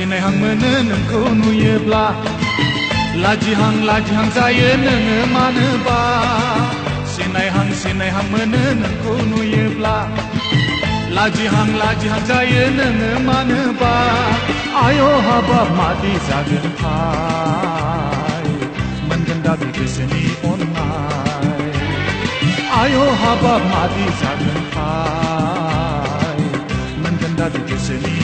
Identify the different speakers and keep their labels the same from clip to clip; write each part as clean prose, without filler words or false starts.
Speaker 1: सिनायहां मोनो नोंखौ नुयोब्ला लाजिहां जायो नोङो मानोबा सिनायहां मोनो नोंखौ नुयोब्ला लाजिहां जायो नोङो मानोबा आय' हाबाब मादि जागोनथाय मोनगोन दा बे गोसोनि अननाय आय' हाबाब मादि जागोनथाय मोनगोन दा बे गोसोनि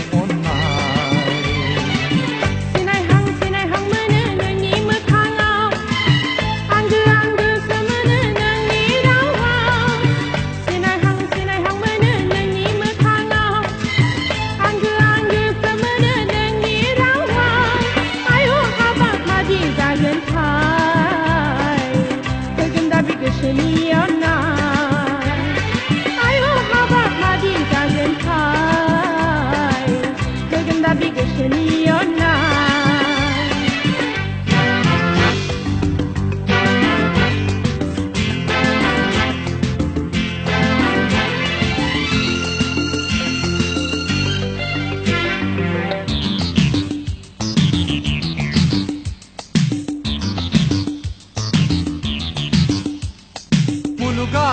Speaker 1: मुलुगा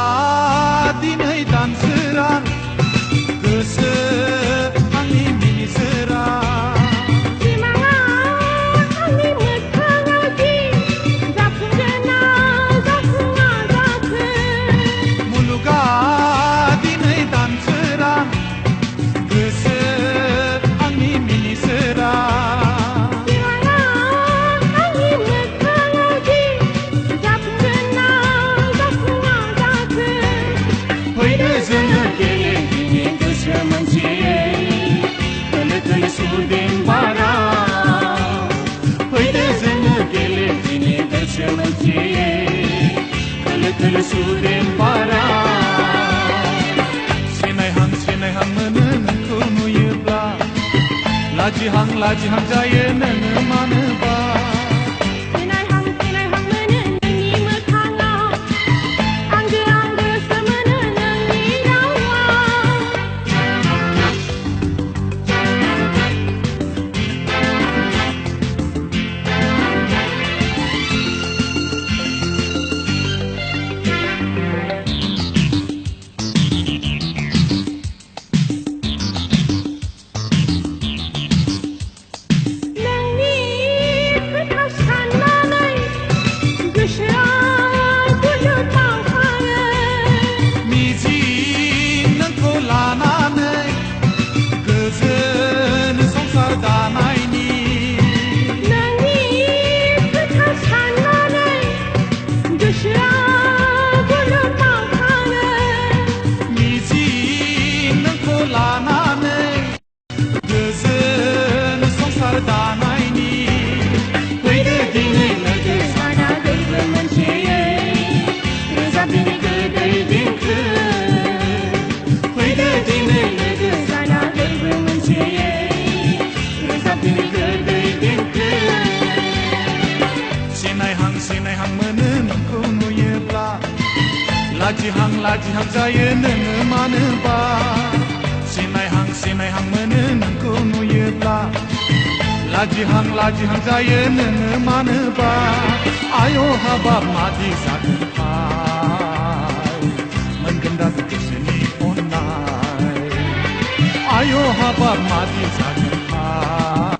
Speaker 1: दिनै दानसोरां गोसो आंनि मिनिसोरां
Speaker 2: सिमाङा आंनि मोगथाङाव दि जाफुंगोना जाफुङा जाथों
Speaker 1: मुलुगा दिनै दानसोरां गोसो आंनि मिनिसोरां जोङो गेलेदिनि गोसो मोनसेयै खोलो खोलो सुदेम बाराव फैदो जोङो गेलेदिनि गोसो मोनसेयै खोलो खोलो सुदेम बाराव सिनायहां मोनो नोंखौ नुयोब्ला लाजिहां जायो नोङो मानोबा सिनायहां मोनो नोंखौ नुयोब्ला लाजिहां जायो नोङो मानोबा सिनायहां मोनो नोंखौ नुयोब्ला लाजिहां जायो नोङो मानोबा आय' हाबाब मादि जागोनथाय मोनगोन दा बे गोसोनि अननाय आय' हाबाब मादि जागोनथाय